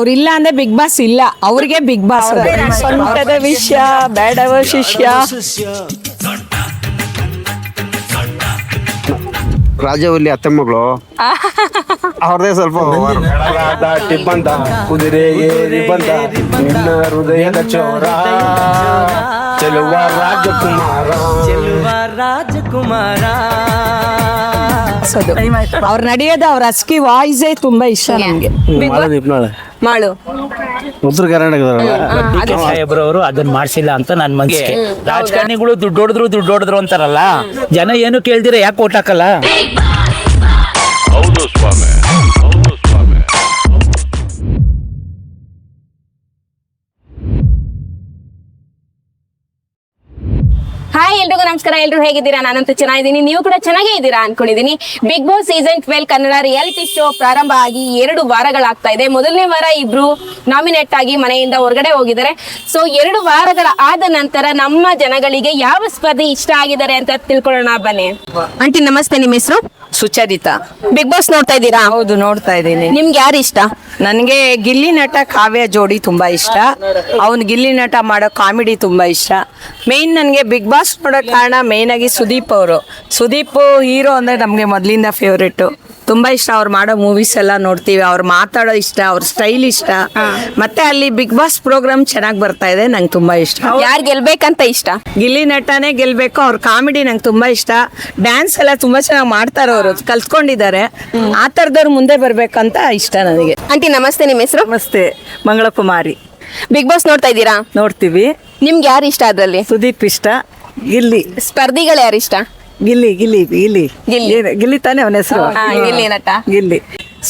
ಅವ್ರಿಲ್ಲ ಅಂದ್ರೆ big boss ಇಲ್ಲ, ಅವ್ರಿಗೆ ಬಿಗ್ ಬಾಸ್. ಸೊಂಟದ ವಿಷಯ ಬೇಡವ ಶಿಷ್ಯ. ರಾಜವಲ್ಲಿ ಅತ್ತೆ ಮಗಳು ಅವ್ರದೇ ಸ್ವಲ್ಪ ದಾಟಿ ಬಂದ ಕುದುರೆ ಏರಿ ಬಂದ ನಿನ್ನ ಹೃದಯದ ಚೋರ ಚೆಲುವ ರಾಜಕುಮಾರ. ಅವ್ರು ನಡೆಯೋದು ಅವ್ರ ಅಸ್ಕಿ ವಾಯ್ಸೇ ತುಂಬಾ ಇಷ್ಟ ನಮ್ಗೆ. ಮಾಡು ಉತ್ತರ ಕರ್ನಾಟಕದವರಲ್ಲ ಸಾಹೇಬ್ರವರು ಅದನ್ನ ಮಾಡ್ಸಿಲ್ಲ ಅಂತ ನನ್ ಮನ್ಸಿಗೆ. ರಾಜಕಾರಣಿಗಳು ದುಡ್ಡು ಹೊಡೆದ್ರು ಅಂತಾರಲ್ಲ, ಜನ ಏನು ಕೇಳ್ದಿರ ಯಾಕೆ ಓಟ್ ಹಾಕಲ್ಲ? ಹೌದು ಸ್ವಾಮಿ, ಹೌದು ಸ್ವಾಮಿ. ಹಾಯ್ ಎಲ್ರಿಗೂ ನಮಸ್ಕಾರ. ಎಲ್ರು ಹೇಗಿದ್ದೀರಾ? ನಾನಂತೂ ಚೆನ್ನಾಗಿದ್ದೀನಿ, ನೀವು ಕೂಡ ಚೆನ್ನಾಗೇ ಇದ್ದೀರಾ ಅನ್ಕೊಂಡಿದ್ದೀನಿ. Bigg Boss season 12 Kannada reality show ಪ್ರಾರಂಭ ಆಗಿ 2 ವಾರಗಳಾಗ್ತಾ ಇದೆ. ಮೊದಲನೇ ವಾರ ಇಬ್ರು ನಾಮಿನೇಟ್ ಆಗಿ ಮನೆಯಿಂದ ಹೊರಗಡೆ ಹೋಗಿದ್ದಾರೆ. ಸೊ 2 ವಾರಗಳ ಆದ ನಂತರ ನಮ್ಮ ಜನಗಳಿಗೆ ಯಾವ ಸ್ಪರ್ಧೆ ಇಷ್ಟ ಆಗಿದ್ದಾರೆ ಅಂತ ತಿಳ್ಕೊಳ್ಳೋಣ ಬನ್ನಿ. ಆಂಟಿ ನಮಸ್ತೆ, ನಿಮ್ಮ ಹೆಸರು? ಸುಚರಿತಾ. ಬಿಗ್ ಬಾಸ್ ನೋಡ್ತಾ ಇದ್ದೀರಾ? ಹೌದು, ನೋಡ್ತಾ ಇದ್ದೀನಿ. ನಿಮ್ಗೆ ಯಾರು ಇಷ್ಟ? ನನಗೆ ಗಿಲ್ಲಿ ನಟ ಕಾವ್ಯ ಜೋಡಿ ತುಂಬಾ ಇಷ್ಟ. ಅವನು ಗಿಲ್ಲಿ ನಟ ಮಾಡೋ ಕಾಮಿಡಿ ತುಂಬಾ ಇಷ್ಟ. ಮೇನ್ ನನಗೆ ಬಿಗ್ ಬಾಸ್ ನೋಡೋ ಕಾರಣ ಮೇನ್ ಆಗಿ ಸುದೀಪ್ ಹೀರೋ ಅಂದ್ರೆ ನಮಗೆ ಮೊದಲಿಂದ ಫೇವ್ರೇಟು. ತುಂಬಾ ಇಷ್ಟ. ಅವ್ರು ಮಾಡೋ ಮೂವೀಸ್ ಎಲ್ಲ ನೋಡ್ತೀವಿ, ಅವ್ರು ಮಾತಾಡೋ ಇಷ್ಟ, ಅವ್ರ ಸ್ಟೈಲ್ ಇಷ್ಟ. ಮತ್ತೆ ಅಲ್ಲಿ ಬಿಗ್ ಬಾಸ್ ಪ್ರೋಗ್ರಾಮ್ ಚೆನ್ನಾಗಿ ಬರ್ತಾ ಇದೆ, ನಂಗೆ ತುಂಬಾ ಇಷ್ಟ. ಯಾರು ಗೆಲ್ಬೇಕಂತ ಇಷ್ಟ? ಗಿಲ್ಲಿ ನಟನೇ ಗೆಲ್ಬೇಕು. ಅವ್ರ ಕಾಮಿಡಿ ನಂಗೆ ತುಂಬಾ ಇಷ್ಟ. ಡ್ಯಾನ್ಸ್ ಎಲ್ಲ ತುಂಬಾ ಚೆನ್ನಾಗಿ ಮಾಡ್ತಾರೆ, ಅವರು ಕಲ್ತ್ಕೊಂಡಿದ್ದಾರೆ. ಆ ಥರದವ್ರು ಮುಂದೆ ಬರ್ಬೇಕಂತ ಇಷ್ಟ ನನಗೆ. ಆಂಟಿ ನಮಸ್ತೆ, ನಿಮ್ಮ ಹೆಸರು? ನಮಸ್ತೆ, ಮಂಗಳಕುಮಾರಿ. ಬಿಗ್ ಬಾಸ್ ನೋಡ್ತಾ ಇದ್ದೀರಾ? ನೋಡ್ತೀವಿ. ನಿಮ್ಗೆ ಯಾರು ಇಷ್ಟ ಅದ್ರಲ್ಲಿ? ಸುದೀಪ್ ಇಷ್ಟ. ಗಿಲ್ಲಿ ಸ್ಪರ್ಧಿಗಳು ಯಾರು ಇಷ್ಟ? ಗಿಲ್ಲಿ ಗಿಲ್ಲಿ ಗಿಲ್ಲಿ ಗಿಲ್ಲಿ. ಗಿಲ್ಲಿ ತಾನೇ ಅವನ ಹೆಸರು. ಗಿಲ್ಲಿ ನಟ. ಗಿಲ್ಲಿ.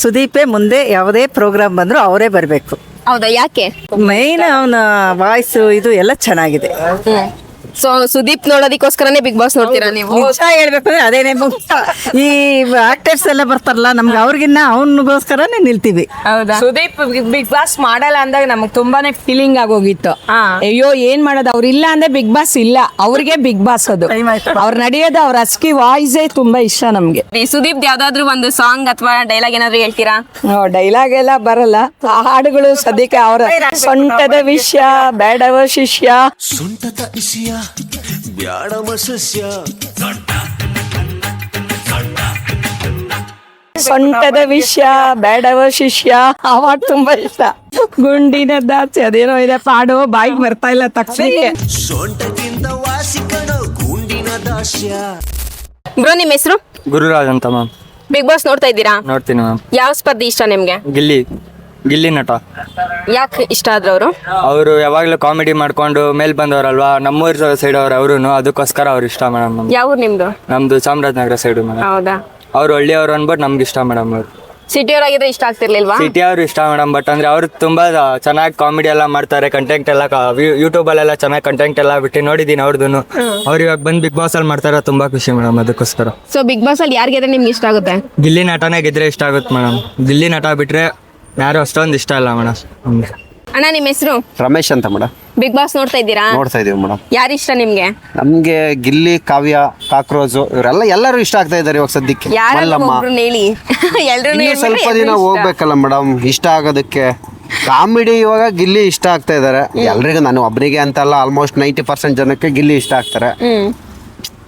ಸುದೀಪೇ ಮುಂದೆ ಯಾವುದೇ ಪ್ರೋಗ್ರಾಮ್ ಬಂದ್ರು ಅವರೇ ಬರಬೇಕು. ಹೌದಾ, ಯಾಕೆ? ಮೈನ್ ಅವನ ವಾಯ್ಸ್ ಇದು ಎಲ್ಲ ಚೆನ್ನಾಗಿದೆ. ಸೊ ಸುದೀಪ್ ನೋಡೋದಕ್ಕೋಸ್ಕರನೇ ಬಿಗ್ ಬಾಸ್ ನೋಡ್ತೀರಾ ನೀವು? ನಿಜ ಹೇಳ್ಬೇಕಂದ್ರೆ ಅದೇನೇ ಮುಖ್ಯ. ಈ ಆಕ್ಟರ್ಸ್ ಎಲ್ಲ ಬರ್ತಾರಲ್ಲ, ನಮ್ಗೆ ಅವ್ರಿಗಿನ್ನ ಅವನಿಗೋಸ್ಕರನೇ ನಿಲ್ತೀವಿ. ಹೌದಾ? ಸುದೀಪ್ ಬಿಗ್ ಬಾಸ್ ಮಾಡಲ್ಲ ಅಂದಾಗ ನಮಗ್ ತುಂಬಾನೇ ಫೀಲಿಂಗ್ ಆಗೋಗಿತ್ತು. ಅಯ್ಯೋ ಏನ್ ಮಾಡೋದು, ಅವ್ರಿಲ್ಲ ಅಂದ್ರೆ ಬಿಗ್ ಬಾಸ್ ಇಲ್ಲ, ಅವ್ರಿಗೆ ಬಿಗ್ ಬಾಸ್. ಅದು ಅವ್ರು ನಡೆಯೋದು ಅವ್ರ ಅಸ್ಕಿ ವಾಯ್ಸೇ ತುಂಬಾ ಇಷ್ಟ ನಮ್ಗೆ. ಸುದೀಪ್ ಯಾವ್ದಾದ್ರು ಒಂದು ಸಾಂಗ್ ಅಥವಾ ಡೈಲಾಗ್ ಏನಾದ್ರು ಹೇಳ್ತೀರಾ? ಡೈಲಾಗ್ ಎಲ್ಲ ಬರಲ್ಲ, ಆ ಹಾಡುಗಳು ಸದ್ಯಕ್ಕೆ ಅವರ ಸೊಂಟದ ವಿಷಯ ಬೇಡವ ಶಿಷ್ಯ. ಸೊಂಟದ ಇಸಿಯ ಬ್ಯಾಡವ ಸಸ್ಯ. ಸೊಂಟದ ವಿಷಯ ಬೇಡವ ಶಿಷ್ಯ ಆ ಹಾಡು ತುಂಬಾ ಇಷ್ಟ. ಗುಂಡಿನ ದಾಚೆ ಅದೇನೋ ಇದೆ ಪಾಡು, ಬಾಯಿಗೆ ಬರ್ತಾ ಇಲ್ಲ ತಕ್ಷಣಕ್ಕೆ. ಸೊಂಟದಿಂದ ವಾಸಿಕಣ ಗುಂಡಿನ ದಾಸ್ಯ. ಬ್ರೋ, ನಿಮ್ಮ ಹೆಸರು? ಗುರುರಾಜ್ ಅಂತ ಮ್ಯಾಮ್. ಬಿಗ್ ಬಾಸ್ ನೋಡ್ತಾ ಇದ್ದೀರಾ? ನೋಡ್ತೀನಿ ಮ್ಯಾಮ್. ಯಾವ ಸ್ಪರ್ಧಿ ಇಷ್ಟ ನಿಮ್ಗೆ? ಗಿಲ್ಲಿ ನಟ. ಯಾಕೆ ಇಷ್ಟ ಆದ್ರು ಅವರು? ಅವರು ಯಾವಾಗಲೂ ಕಾಮಿಡಿ ಮಾಡ್ಕೊಂಡು ಮೇಲ್ ಬಂದವರಲ್ವಾ, ನಮ್ಮೂರ ಸೈಡ್ ಅವರು ಅದಕ್ಕೋಸ್ಕರ ಅವ್ರು ಇಷ್ಟ ಮೇಡಮ್. ಯಾವ ಊರು ನಿಮ್ದು? ನಮ್ದು ಚಾಮರಾಜನಗರ ಸೈಡು ಮೇಡಮ್. ಹೌದಾ? ಅವ್ರು ಹಳ್ಳಿಯವರು ಅನ್ಬಿಟ್ಟು ನಮ್ಗೆ ಇಷ್ಟ ಮೇಡಮ್. ಅವ್ರು ಸಿಟಿ ಅವರಾಗಿದ್ರೆ ಇಷ್ಟ ಆಗ್ತಿರ್ಲಿಲ್ವಾ? ಸಿಟಿ ಅವ್ರು ಇಷ್ಟ ಮೇಡಮ್, ಬಟ್ ಅಂದ್ರೆ ಅವ್ರು ತುಂಬಾ ಚೆನ್ನಾಗಿ ಕಾಮಿಡಿ ಎಲ್ಲ ಮಾಡ್ತಾರೆ. ಕಂಟೆಂಟ್ ಎಲ್ಲ ಯೂಟ್ಯೂಬಲ್ಲೆಲ್ಲ ಚೆನ್ನಾಗಿ ಕಂಟೆಂಟ್ ಎಲ್ಲ ಬಿಟ್ಟು ನೋಡಿದೀನಿ ಅವ್ರದ್ದು. ಅವ್ರು ಇವಾಗ ಬಂದು ಬಿಗ್ ಬಾಸ್ ಅಲ್ಲಿ ಮಾಡ್ತಾರೆ, ತುಂಬಾ ಖುಷಿ ಮೇಡಮ್. ಅದಕ್ಕೋಸ್ಕರ ಸೊ ಬಿಗ್ ಬಾಸ್ ಅಲ್ಲಿ ಯಾರು ಗೆದ್ರೆ ನಿಮ್ಗೆ ಇಷ್ಟ ಆಗುತ್ತೆ? ಗಿಲ್ಲಿ ನಟನೇ ಗೆದ್ರೆ ಇಷ್ಟ ಆಗುತ್ತೆ ಮೇಡಮ್. ಗಿಲ್ಲಿ ನಟ ಬಿಟ್ರೆ ಯಾರು ಅಷ್ಟೊಂದು ಇಷ್ಟ ಇಲ್ಲ ಮೇಡಮ್. ಅಣ್ಣ, ನಿಮ್ಮ ಹೆಸರು? ರಮೇಶ್ ಅಂತ ಮೇಡಮ್. ಬಿಗ್ ಬಾಸ್ ನೋಡ್ತಾ ಇದ್ದೀರಾ? ನೋಡ್ತಾ ಇದೀವಿ ಮೇಡಮ್. ಯಾರು ಇಷ್ಟ ನಿಮ್ಗೆ? ನಮ್ಗೆ ಗಿಲ್ಲಿ, ಕಾವ್ಯ, ಕಾಕ್ರೋಜು ಇವರೆಲ್ಲ ಎಲ್ಲರೂ ಇಷ್ಟ ಆಗ್ತಾ ಇದಾರೆ ಇವಾಗ ಸದ್ಯಕ್ಕೆ. ಯಾರು ಮಲ್ಲಮ್ಮ ಹೇಳಿ. ಇನ್ನೂ ಸ್ವಲ್ಪ ದಿನ ಹೋಗ್ಬೇಕಲ್ಲ ಮೇಡಮ್ ಇಷ್ಟ ಆಗೋದಕ್ಕೆ. ಕಾಮಿಡಿ ಇವಾಗ ಗಿಲ್ಲಿ ಇಷ್ಟ ಆಗ್ತಾ ಇದಾರೆ ಎಲ್ರಿಗೂ. ನಾನು ಒಬ್ಬರಿಗೆ ಅಂತಲ್ಲ, ಆಲ್ಮೋಸ್ಟ್ 90% ಜನಕ್ಕೆ ಗಿಲ್ಲಿ ಇಷ್ಟ ಆಗ್ತಾರೆ.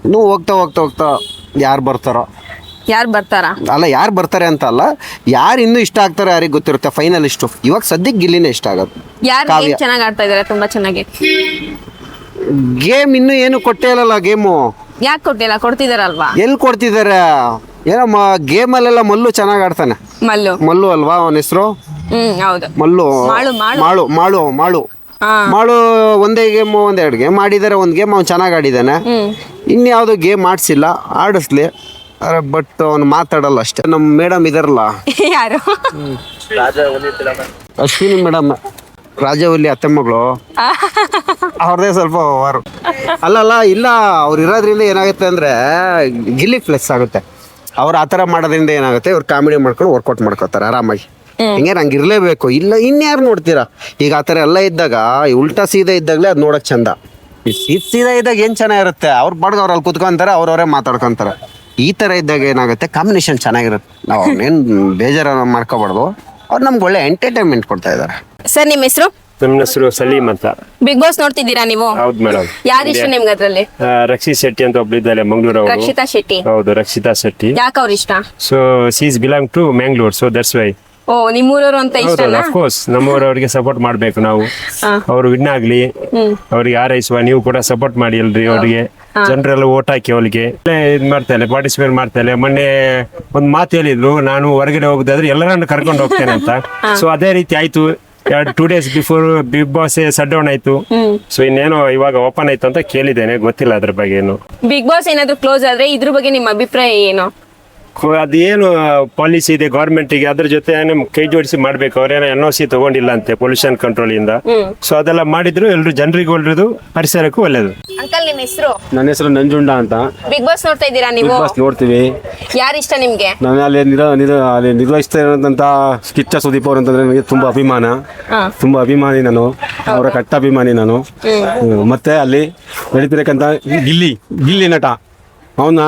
ಇನ್ನು ಹೋಗ್ತಾ ಹೋಗ್ತಾ ಹೋಗ್ತಾ ಯಾರು ಬರ್ತಾರೋ, ಯಾರು ಬರ್ತಾರಾ ಅಲ್ಲ ಯಾರು ಬರ್ತಾರೆ ಅಂತ ಅಲ್ಲ, ಯಾರು ಇನ್ನೂ ಇಷ್ಟ ಆಗ್ತಾರೆ ಯಾರಿಗೆ ಗೊತ್ತಿರುತ್ತೆ. ಫೈನಲಿಸ್ಟು ಇವಾಗ ಸದ್ಯಕ್ಕೆ ಗಿಲ್ಲಿನೇ ಇಷ್ಟ ಆಗೋದು. ಯಾರು ಚೆನ್ನಾಗಿ ಆಡ್ತಾ ಇದಾರೆ? ತುಂಬಾ ಚೆನ್ನಾಗಿ. ಗೇಮ್ ಇನ್ನೂ ಏನು ಕೊಟ್ಟೇ ಇಲ್ಲಲ್ಲ. ಗೇಮು ಯಾಕೆ ಕೊಟ್ಟಿಲ್ಲ? ಕೊಡ್ತಿದಾರಲ್ವಾ? ಎಲ್ಲಿ ಕೊಡ್ತಿದ್ದಾರೆ? ಏನೋ ಗೇಮಲ್ಲೆಲ್ಲ ಮಲ್ಲು ಚೆನ್ನಾಗಿ ಆಡ್ತಾನೆ. ಮಲ್ಲು ಅಲ್ವಾ ಅವನ ಹೆಸರು? ಹೌದು. ಮಲ್ಲು. ಮಾಳು, ಮಾಳು. ಮಾಳು ಮಾಳು ಮಾಳು ಮಾಳು ಒಂದೇ ಗೇಮ್ ಒಂದೆರಡು ಗೇಮ್ ಆಡಿದ್ದಾರೆ. ಒಂದು ಗೇಮ್ ಅವ್ನು ಚೆನ್ನಾಗಿ ಆಡಿದ್ದಾನೆ. ಇನ್ಯಾವುದೋ ಗೇಮ್ ಆಡಿಸಿಲ್ಲ, ಆಡಿಸ್ಲಿ. ಬಟ್ ಅವ್ನು ಮಾತಾಡಲ್ಲ ಅಷ್ಟೇ. ನಮ್ಮ ಮೇಡಮ್ ಇದಾರಲ್ಲ, ಯಾರು? ಅಶ್ವಿನಿ ಮೇಡಮ್, ರಾಜವಲ್ಲಿ ಅತ್ತೆ ಮಗಳು ಅವ್ರದೇ ಸ್ವಲ್ಪ ಓವರ್. ಅಲ್ಲಲ್ಲ ಇಲ್ಲ, ಅವ್ರು ಇರೋದ್ರಿಂದ ಏನಾಗುತ್ತೆ ಅಂದ್ರೆ ಗಿಲ್ಲಿ ಫ್ಲೆಕ್ಸ್ ಆಗುತ್ತೆ. ಅವ್ರು ಆ ಥರ ಮಾಡೋದ್ರಿಂದ ಏನಾಗುತ್ತೆ, ಇವ್ರು ಕಾಮಿಡಿ ಮಾಡ್ಕೊಂಡು ವರ್ಕೌಟ್ ಮಾಡ್ಕೋತಾರೆ ಆರಾಮಾಗಿ. ಹಿಂಗೆ ನಂಗೆ ಇರಲೇಬೇಕು, ಇಲ್ಲ ಇನ್ಯಾರು ನೋಡ್ತೀರಾ? ಈಗ ಆ ಥರ ಎಲ್ಲ ಇದ್ದಾಗ, ಉಲ್ಟಾ ಸೀದಾ ಇದ್ದಾಗಲೇ ಅದು ನೋಡೋಕೆ ಚಂದ. ಸೀದಾ ಇದ್ದಾಗ ಏನು ಚೆನ್ನಾಗಿರುತ್ತೆ, ಅವ್ರು ಪಾಡ್ಗೆ ಅವ್ರು ಅಲ್ಲಿ ಕುತ್ಕೊಂತಾರೆ, ಅವ್ರವರೇ ಮಾತಾಡ್ಕೊತಾರೆ. ಈ ಥರ ಇದ್ದಾಗ ಏನಾಗುತ್ತೆ, ಕಾಂಬಿನೇಷನ್ ಚೆನ್ನಾಗಿರುತ್ತೆ. ನಾವು ಅವನೇನು ಬೇಜಾರ ಮಾಡ್ಕೋಬಾರ್ದು. ಅವ್ರು ನಮ್ಗೆ ಒಳ್ಳೆ ಎಂಟರ್ಟೈನ್ಮೆಂಟ್ ಕೊಡ್ತಾ ಇದ್ದಾರೆ. ಸರ್ ನಿಮ್ಮ ಹೆಸರು? ನಮ್ಮ ಹೆಸರು ಸಲೀಮ್ ಅಂತ. ಬಿಗ್ ಬಾಸ್ ನೋಡ್ತಿದ್ದೀರಾ ನೀವು? ಹೌದು ಮೇಡಮ್. ಯಾರು ಇಷ್ಟ ನಿಮ್ಗೆ ಅದ್ರಲ್ಲಿ? ರಕ್ಷಿತ್ ಶೆಟ್ಟಿ ಅಂತ ಒಬ್ಳು ಇದ್ದಾರೆ ಮಂಗಳೂರು ಅವರು. ರಕ್ಷಿತಾ ಶೆಟ್ಟಿ. ಹೌದು, ರಕ್ಷಿತಾ ಶೆಟ್ಟಿ. ಯಾಕೆ ಅವ್ರ ಇಷ್ಟ? So she is belong to Mangalore, so that's why. ಓ, ನಿಮ್ಮೂರವರು ಅಂತ ಹೌದು, ಇಷ್ಟನಾ? ಆಫ್ ಕೋರ್ಸ್ ನಮ್ಮವರವರಿಗೆ ಸಪೋರ್ಟ್ ಮಾಡ್ಬೇಕು ನಾವು. ಅವರು ವಿನ್ ಆಗ್ಲಿ, ಅವ್ರಿಗೆ ಹಾರೈಸುವ, ನೀವು ಕೂಡ ಸಪೋರ್ಟ್ ಮಾಡಿ ಎಲ್ರಿ ಅವ್ರಿಗೆ. ಜನರೆಲ್ಲ ಓಟ್ ಹಾಕಿ ಅವ್ರಿಗೆ ಇದ್ ಮಾಡ್ತಾರೆ, ಪಾರ್ಟಿಸಿಪೇಟ್ ಮಾಡ್ತಾರೆ. ಮೊನ್ನೆ ಒಂದ್ ಮಾತು ಹೇಳಿದ್ರು, ನಾನು ಹೊರಗಡೆ ಹೋಗುದಾದ್ರೆ ಎಲ್ಲರನ್ನು ಕರ್ಕೊಂಡು ಹೋಗ್ತೇನೆ ಅಂತ. ಸೊ ಅದೇ ರೀತಿ ಆಯ್ತು. 2 days ಬಿಫೋರ್ ಬಿಗ್ ಬಾಸ್ ಸಟ್ ಡೌನ್ ಆಯ್ತು. ಸೊ ಇನ್ನೇನೋ ಇವಾಗ ಓಪನ್ ಆಯ್ತು ಅಂತ ಕೇಳಿದ್ದೇನೆ, ಗೊತ್ತಿಲ್ಲ ಅದ್ರ ಬಗ್ಗೆ ಏನು. ಬಿಗ್ ಬಾಸ್ ಏನಾದ್ರು ಕ್ಲೋಸ್ ಆದ್ರೆ ಇದ್ರ ಬಗ್ಗೆ ನಿಮ್ಮ ಅಭಿಪ್ರಾಯ ಏನು? ಅದೇನು ಪಾಲಿಸಿ ಇದೆ ಗೌರ್ಮೆಂಟಿಗೆ, ಅದ್ರ ಜೊತೆ ಕೈ ಜೋಡಿಸಿ ಮಾಡ್ಬೇಕು. ಅವ್ರೇನೋ NOC ತಗೊಂಡಿಲ್ಲ ಅಂತೆ ಪೊಲ್ಯೂಷನ್ ಕಂಟ್ರೋಲ್ ಇಂದ. ಸೊ ಅದೆಲ್ಲ ಮಾಡಿದ್ರು ಎಲ್ರು ಜನರಿಗೂ ಒಳ್ಳೇದು, ಪರಿಸರಕ್ಕೂ ಒಳ್ಳೇದು. ಅಂಕಲ್ ನಿಮ್ಮ ಹೆಸರು? ನನ್ನ ಹೆಸರು ನಂಜುಂಡ ಅಂತ. ಬಿಗ್ ಬಾಸ್ ನೋಡ್ತಾ ಇದ್ದೀರಾ ನೀವು? ಬಿಗ್ ಬಾಸ್ ನೋಡ್ತೀವಿ. ಯಾರು ಇಷ್ಟ ನಿಮ್ಗೆ? ನಾನು ಅಲ್ಲಿ ಅಲ್ಲಿ ನಿರ್ವಹಿಸ್ತಾ ಇರೋದಂತ ಕಿಚ್ಚ ಸುದೀಪ್ ಅವ್ರು ಅಂತಂದ್ರೆ ನನಗೆ ತುಂಬಾ ಅಭಿಮಾನ, ತುಂಬಾ ಅಭಿಮಾನಿ ನಾನು, ಅವರ ಕಟ್ಟ ಅಭಿಮಾನಿ ನಾನು. ಮತ್ತೆ ಅಲ್ಲಿ ನಡೀತಿರಕ್ಕಂತ ಗಿಲ್ಲಿ ನಟ, ಅವನ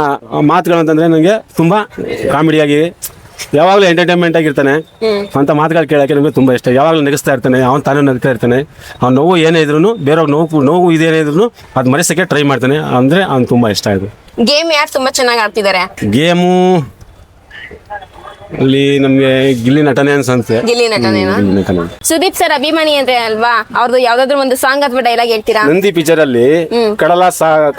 ಮಾತುಗಳು ಅಂತಂದ್ರೆ ನನಗೆ ತುಂಬಾ ಕಾಮಿಡಿಯಾಗಿ, ಯಾವಾಗಲೂ ಎಂಟರ್ಟೈನ್ಮೆಂಟ್ ಆಗಿರ್ತಾನೆ ಅಂತ ಮಾತುಗಳು ಕೇಳೋಕ್ಕೆ ನಮಗೆ ತುಂಬ ಇಷ್ಟ. ಯಾವಾಗಲೂ ನಗಿಸ್ತಾ ಇರ್ತಾನೆ, ಅವನು ತಾನೇ ನಗ್ತಾ ಇರ್ತಾನೆ. ಅವ್ನು ನೋವು ಏನೇ ಇದ್ರು, ಬೇರೆಯವ್ರ ನೋವು ಇದೇನೇ ಇದ್ರು ಅದು ಮರೆಸೋಕ್ಕೆ ಟ್ರೈ ಮಾಡ್ತಾನೆ. ಅಂದರೆ ಅವ್ನು ತುಂಬ ಇಷ್ಟ ಆಯಿತು. ಗೇಮ್ ಯಾರು ತುಂಬಾ ಚೆನ್ನಾಗಿ ಆಡ್ತಿದ್ದಾರೆ? ಗೇಮು ಅಲ್ಲಿ ನಮಗೆ ಗಿಲ್ಲಿ ನಟನೆ ಅನ್ಸಂತೆ. ಗಿಲ್ಲಿ ನಟನೇನಾ? ಸುದೀಪ್ ಸರ್ ಅಭಿಮಾನಿ ಅಂದ್ರೆ ಅಲ್ವಾ? ಅವ್ರದ್ದು ಯಾವ್ದಾದ್ರು ಒಂದು ಸಾಂಗ್ ಅಥವಾ ಡೈಲಾಗ್ ಹೇಳ್ತೀರಾ? ನಂದಿ ಪಿಕ್ಚರ್ ಅಲ್ಲಿ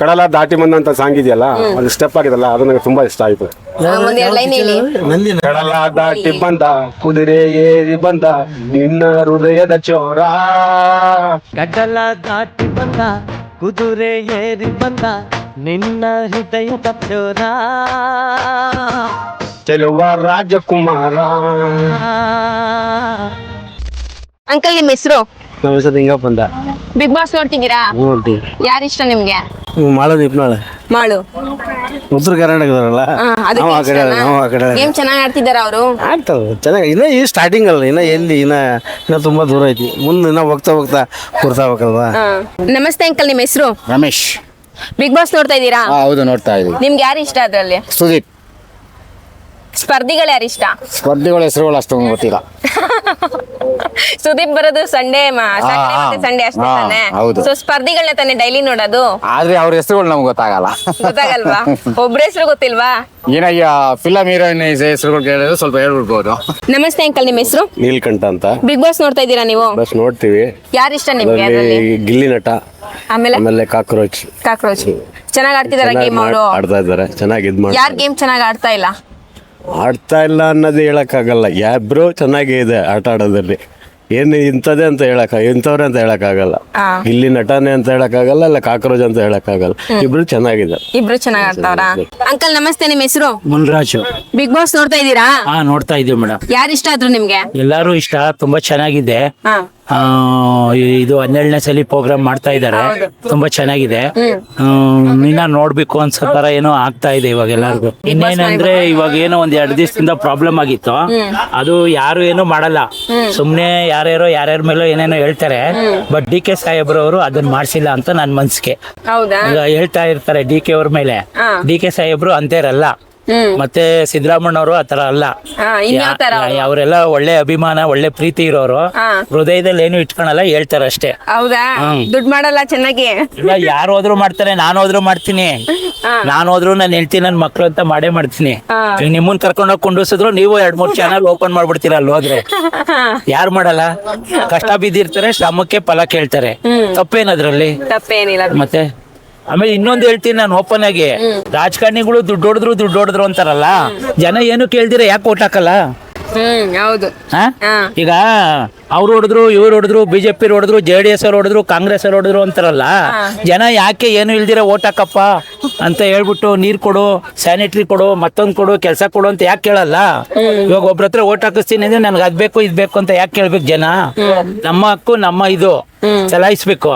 ಕಡಲ ದಾಟಿ ಬಂದಂತ ಸಾಂಗ್ ಇದೆಯಲ್ಲ, ಅದು ಸ್ಟೆಪ್ ಆಗಿದಲ್ಲ, ಅದು ನನಗೆ ತುಂಬಾ ಇಷ್ಟ ಆಯ್ತು. ಒಂದೆರಡು ಲೈನ್ ಹೇಳಿ. ಕಡಲ ದಾಟಿ ಬಂದ ಕುದುರೆ ಏರಿ ಬಂದ ನಿನ್ನ ಹೃದಯದ ಚೋರ. ಕಡಲ ದಾಟಿ ಬಂದ ಕುದುರೆ ಏರಿ ಬಂದ ನಿನ್ನ ಹೃದಯದ ಚೋರ, ಚೆಲುವ ರಾಜಕುಮಾರ. ಅಂಕಲ್ ನಿಮ್ಮ ಹೆಸರು? ನಮ್ಮ ಹೆಸರು ಹಿಂಗಪ್ಪ ಅಂತ. ಬಿಗ್ ಬಾಸ್ ನೋಡ್ತಿದ್ದೀರಾ? ನೋಡ್ತೀವಿ. ಯಾರು ಇಷ್ಟ ನಿಮ್ಗೆ? ಮಾಳು ನಿಪ್ನಾಳೆ, ಮಾಳು ಉತ್ತರ ಕರ್ನಾಟಕದವರಲ್ಲ, ನಾವು ಆ ಕಡೆ. ಗೇಮ್ ಚೆನ್ನಾಗಿ ಆಡ್ತಿದಾರ ಅವರು? ಆಗ್ತದೆ ಚೆನ್ನಾಗಿ. ಇನ್ನ ಈ ಸ್ಟಾರ್ಟಿಂಗ್ ಅಲ್ಲ, ಇನ್ನ ತುಂಬಾ ದೂರ ಐತಿ. ಮುಂದೆ ಇನ್ನ ಹೋಗ್ತಾ ಕೊಡ್ತಾಬೇಕಲ್ವಾ. ನಮಸ್ತೆ ಅಂಕಲ್, ನಿಮ್ಮ ಹೆಸರು? ರಮೇಶ್. ಬಿಗ್ ಬಾಸ್ ನೋಡ್ತಾ ಇದ್ದೀರಾ? ಹೌದು, ನೋಡ್ತಾ ಇದೀವಿ. ನಿಮ್ಗೆ ಯಾರು ಇಷ್ಟ ಅದ್ರಲ್ಲಿ? ಸುದೀಪ್. ಸ್ಪರ್ಧಿಗಳು ಯಾರು ಇಷ್ಟ? ಸ್ಪರ್ಧಿಗಳ ಹೆಸರುಗಳು ಅಷ್ಟೊಂದು ಗೊತ್ತಿಲ್ಲ. ಸುದೀಪ್ ಬರೋದು ಸಂಡೇ ಸಂಡೇ ಅಷ್ಟೇ ತಾನೆ? ಹೌದು. ಸೊ ಸ್ಪರ್ಧಿಗಳನ್ನ ತಾನೆ ಡೈಲಿ ನೋಡೋದು? ಆದ್ರೆ ಅವ್ರ ಹೆಸರುಗಳು ನಮ್ಗೆ ಗೊತ್ತಾಗಲ್ಲ. ಗೊತ್ತಾಗಲ್ವಾ? ಒಬ್ರ ಹೆಸರು ಗೊತ್ತಿಲ್ವಾ? ಏನಯ್ಯ, ಫಿಲಂ ಹೀರೋಯಿನ್ ಹೆಸರುಗಳು ಕೇಳಿದ್ರೆ ಸ್ವಲ್ಪ ಹೇಳ್ಬಿಡ್ಬೋದು. ನಮಸ್ತೆ ಅಂಕಲ್, ನಿಮ್ಮ ಹೆಸರು? ನೀಲ್ಕಂಠ ಅಂತ. ಬಿಗ್ ಬಾಸ್ ನೋಡ್ತಾ ಇದ್ದೀರಾ ನೀವು? ಬಸ್ ನೋಡ್ತೀವಿ. ಯಾರು ಇಷ್ಟ ನಿಮ್ಗೆ ಅದ್ರಲ್ಲಿ? ಗಿಲ್ಲಿ ನಟ, ಆಮೇಲೆ ಕಾಕ್ರೋಚ್. ಚೆನ್ನಾಗಿ ಆಡ್ತಿದಾರ ಗೇಮ್ ಅವರು? ಆಡ್ತಾ ಇದಾರೆ, ಚೆನ್ನಾಗಿ ಇದ್ ಮಾಡಿ. ಯಾರು ಗೇಮ್ ಚೆನ್ನಾಗಿ ಆಡ್ತಾ ಇಲ್ಲ? ಆಡ್ತಾ ಇಲ್ಲ ಅನ್ನೋದು ಹೇಳಕ್ಕಾಗಲ್ಲ. ಯಾಬ್ರು ಚೆನ್ನಾಗೇ ಇದೆ ಆಟ ಆಡೋದ್ರಲ್ಲಿ. ಏನು ಇಂಥದ್ದೇ ಅಂತ ಇಂಥವ್ರೆ ಅಂತ ಹೇಳಕ್ಕಾಗಲ್ಲ. ಇಲ್ಲಿ ನಟನೆ ಅಂತ ಹೇಳಕ್ಕಾಗಲ್ಲ, ಇಲ್ಲ ಕಾಕ್ರೋಚ್ ಅಂತ ಹೇಳಕ್ಕಾಗಲ್ಲ. ಇಬ್ರು ಚೆನ್ನಾಗಿದೆ. ಇಬ್ರು ಚೆನ್ನಾಗಿ ಆಡ್ತಾವ್ರ? ಅಂಕಲ್ ನಮಸ್ತೆ, ನಿಮ್ಮ ಹೆಸರು? ಮುನ್ರಾಜು. ಬಿಗ್ ಬಾಸ್ ನೋಡ್ತಾ ಇದ್ದೀರಾ? ನೋಡ್ತಾ ಇದೀವಿ ಮೇಡಮ್. ಯಾರು ಇಷ್ಟ ಆದ್ರು ನಿಮ್ಗೆ? ಎಲ್ಲಾರು ಇಷ್ಟ, ತುಂಬಾ ಚೆನ್ನಾಗಿದೆ. ಇದು 12ನೇ ಸಲ ಪ್ರೋಗ್ರಾಮ್ ಮಾಡ್ತಾ ಇದ್ದಾರೆ, ತುಂಬಾ ಚೆನ್ನಾಗಿದೆ. ಇನ್ನ ನೋಡ್ಬೇಕು ಅನ್ಸೋ ತರ ಏನೋ ಆಗ್ತಾ ಇದೆ ಇವಾಗ ಎಲ್ಲಾರ್ಗು. ಇನ್ನೇನಂದ್ರೆ ಇವಾಗ ಏನೋ ಒಂದ್ 2 ದಿವಸದಿಂದ ಪ್ರಾಬ್ಲಮ್ ಆಗಿತ್ತು, ಅದು ಯಾರು ಏನೋ ಮಾಡಲ್ಲ, ಸುಮ್ನೆ ಯಾರ್ಯಾರ ಮೇಲೋ ಏನೇನೋ ಹೇಳ್ತಾರೆ. ಬಟ್ DK ಸಾಹೇಬ್ರವರು ಅದನ್ನ ಮಾಡ್ಸಿಲ್ಲ ಅಂತ ನನ್ ಮನ್ಸಿಗೆ. ಈಗ ಹೇಳ್ತಾ ಇರ್ತಾರೆ DK ಅವ್ರ ಮೇಲೆ. DK ಸಾಹೇಬ್ರು ಅಂತ ಇರಲ್ಲ, ಮತ್ತೆ ಸಿದ್ದರಾಮಣ್ಣವರು ಆತರ ಅಲ್ಲ. ಅವರೆಲ್ಲ ಒಳ್ಳೆ ಅಭಿಮಾನ, ಒಳ್ಳೆ ಪ್ರೀತಿ ಇರೋರು, ಹೃದಯದಲ್ಲಿ ಏನು ಇಟ್ಕೊಳಲ್ಲ, ಹೇಳ್ತಾರ ಅಷ್ಟೇ. ಹೌದಾ? ದುಡ್ಡು ಮಾಡಲ್ಲ ಚೆನ್ನಾಗಿ? ಇಲ್ಲ, ಯಾರು ಹೋದ್ರು ಮಾಡ್ತಾರೆ, ನಾನು ಹೋದ್ರು ಮಾಡ್ತೀನಿ. ನಾನು ಹೋದ್ರು ನಾನು ಹೇಳ್ತೀನಿ, ನನ್ ಮಕ್ಳು ಅಂತ ಮಾಡೇ ಮಾಡ್ತೀನಿ. ನಿಮ್ಮನ್ ಕರ್ಕೊಂಡೋಗಿ ಕುಂಡಿಸಿದ್ರು ನೀವು 2-3 ಚಾನಲ್ ಓಪನ್ ಮಾಡ್ಬಿಡ್ತೀರ ಅಲ್ಲಿ ಹೋದ್ರೆ. ಯಾರು ಮಾಡಲ್ಲ? ಕಷ್ಟ ಬಿದ್ದಿರ್ತಾರೆ, ಶ್ರಮಕ್ಕೆ ಫಲ ಕೇಳ್ತಾರೆ. ತಪ್ಪೇನದ್ರಲ್ಲಿ? ತಪ್ಪೇನಿಲ್ಲ. ಮತ್ತೆ ಆಮೇಲೆ ಇನ್ನೊಂದು ಹೇಳ್ತೀನಿ ನಾನು ಓಪನ್ ಆಗಿ, ರಾಜಕಾರಣಿಗಳು ದುಡ್ಡು ಹೊಡೆದ್ರು ಅಂತಾರಲ್ಲ, ಜನ ಏನು ಕೇಳ್ದಿರ ಯಾಕೆ ಓಟ್ ಹಾಕಲ್ಲ? ಹೌದು. ಈಗ ಅವ್ರು ಹೊಡೆದ್ರು, ಇವ್ರು ಹೊಡೆದ್ರು, BJP ಹೊಡೆದ್ರು, JDS ಅವ್ರು ಹೊಡೆದ್ರು, ಕಾಂಗ್ರೆಸ್ ಅವ್ರು ಹೊಡೆದ್ರು ಅಂತಾರಲ್ಲ, ಜನ ಯಾಕೆ ಏನು ಇಲ್ದಿರ ಓಟ್ ಹಾಕಪ್ಪ ಅಂತ ಹೇಳ್ಬಿಟ್ಟು ನೀರ್ ಕೊಡು, ಸ್ಯಾನಿಟರಿ ಕೊಡು, ಮತ್ತೊಂದು ಕೊಡು, ಕೆಲಸ ಕೊಡು ಅಂತ ಯಾಕೆ ಕೇಳಲ್ಲ? ಇವಾಗ ಒಬ್ರ ಹತ್ರ ಓಟ್ ಹಾಕಿಸ್ತೀನಿ ಅಂದ್ರೆ ನನ್ಗೆ ಅದ್ ಬೇಕು ಇದ್ ಬೇಕು ಅಂತ ಯಾಕೆ ಕೇಳ್ಬೇಕು ಜನ? ನಮ್ಮ ಹಕ್ಕು, ನಮ್ಮ ಇದು ಚಲಾಯಿಸ್ಬೇಕು.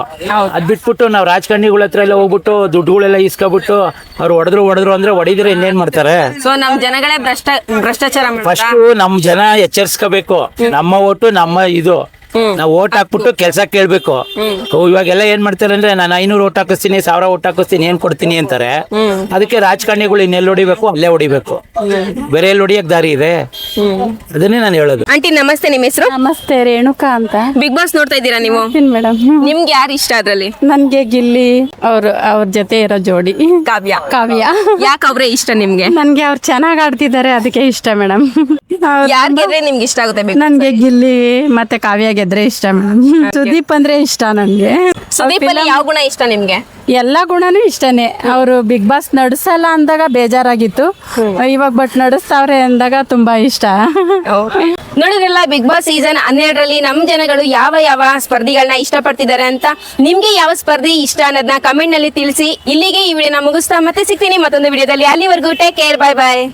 ಅದ್ ಬಿಟ್ಬಿಟ್ಟು ನಾವ್ ರಾಜಕಾರಣಿಗಳ ಹತ್ರ ಎಲ್ಲ ಹೋಗ್ಬಿಟ್ಟು ದುಡ್ಡುಗಳೆಲ್ಲ ಇಸ್ಕೊಬಿಟ್ಟು ಅವ್ರು ಹೊಡೆದ್ರು ಅಂದ್ರೆ ಹೊಡಿದ್ರೆ ಇನ್ನೇನ್ ಮಾಡ್ತಾರೆ? ಸೊ ನಮ್ ಜನಗಳೇ ಭ್ರಷ್ಟಾಚಾರ. ಫಸ್ಟ್ ನಮ್ ಜನ ಎಚ್ಚರಿಸ್ಕೋಬೇಕು, ನಮ್ಮ ಓಟು ನಮ್ಮ ಇದು ನಾವು ಓಟ್ ಹಾಕ್ಬಿಟ್ಟು ಕೆಲಸ ಕೇಳ್ಬೇಕು. ಇವಾಗೆಲ್ಲ ಏನ್ ಮಾಡ್ತಾರೆ ಅಂದ್ರೆ ನಾನು 500 ಓಟ್ ಹಾಕಿಸ್ತೀನಿ, 1000 ಓಟ್ ಹಾಕಿಸ್ತೀನಿ, ಏನ್ ಕೊಡ್ತೀನಿ ಅಂತಾರೆ. ಅದಕ್ಕೆ ರಾಜಕಾರಣಿಗಳು ಇನ್ನೆಲ್ಲಿ ಹೊಡಿಬೇಕು ಅಲ್ಲೇ ಹೊಡಿಬೇಕು, ಬೇರೆ ಎಲ್ಲಿ ಹೊಡಿಯಕ್ ದಾರಿ ಇದೆ? ಅದನ್ನೇ ನಾನು ಹೇಳೋದು. ಆಂಟಿ ನಮಸ್ತೆ, ನಿಮ್ಮ ಹೆಸರು? ನಮಸ್ತೆ, ರೇಣುಕಾ ಅಂತ. ಬಿಗ್ ಬಾಸ್ ನೋಡ್ತಾ ಇದ್ದೀರಾ ನೀವು? ಮೇಡಮ್, ನಿಮ್ಗೆ ಯಾರು ಇಷ್ಟ ಅದ್ರಲ್ಲಿ? ನನ್ಗೆ ಗಿಲ್ಲಿ ಅವ್ರ ಜೊತೆ ಇರೋ ಜೋಡಿ ಕಾವ್ಯ. ಯಾಕೆ ಅವ್ರೆ ಇಷ್ಟ ನಿಮ್ಗೆ? ನನ್ಗೆ ಅವ್ರು ಚೆನ್ನಾಗ್ ಆಡ್ತಿದ್ದಾರೆ, ಅದಕ್ಕೆ ಇಷ್ಟ ಮೇಡಮ್. ಯಾರ್ ಗೆದ್ರೆ ನಿಮ್ಗೆ ಇಷ್ಟ ಆಗುತ್ತೆ? ನನ್ಗೆ ಗಿಲ್ಲಿ ಮತ್ತೆ ಕಾವ್ಯ ಗೆದ್ರೆ ಇಷ್ಟ ಮೇಡಮ್. ಸುದೀಪ್ ಅಂದ್ರೆ ಇಷ್ಟ ನನ್ಗೆ. ಸುದೀಪ್ ಅಲ್ಲಿ ಯಾವ ಗುಣ ಇಷ್ಟ ನಿಮ್ಗೆ? ಎಲ್ಲಾ ಗುಣನೂ ಇಷ್ಟನೇ. ಅವರು ಬಿಗ್ ಬಾಸ್ ನಡೆಸಲ್ಲ ಅಂದಾಗ ಬೇಜಾರಾಗಿತ್ತು, ಇವಾಗ ಬಟ್ ನಡೆಸ್ತಾವ್ರೆ ಅಂದಾಗ ತುಂಬಾ ಇಷ್ಟ. ನೋಡಿದ್ರಲ್ಲ, ಬಿಗ್ ಬಾಸ್ ಸೀಸನ್ 12ರಲ್ಲಿ ನಮ್ ಜನಗಳು ಯಾವ ಯಾವ ಸ್ಪರ್ಧಿಗಳನ್ನ ಇಷ್ಟಪಡ್ತಿದ್ದಾರೆ ಅಂತ. ನಿಮ್ಗೆ ಯಾವ ಸ್ಪರ್ಧಿ ಇಷ್ಟ ಅನ್ನೋದನ್ನ ಕಮೆಂಟ್ ನಲ್ಲಿ ತಿಳಿಸಿ. ಇಲ್ಲಿಗೆ ಈ ವಿಡಿಯೋನ ಮುಗಿಸ್ತಾ ಮತ್ತೆ ಸಿಗ್ತೀನಿ ಮತ್ತೊಂದು ವಿಡಿಯೋದಲ್ಲಿ. ಅಲ್ಲಿವರೆಗೂ ಟೇಕ್ ಕೇರ್, ಬಾಯ್ ಬಾಯ್.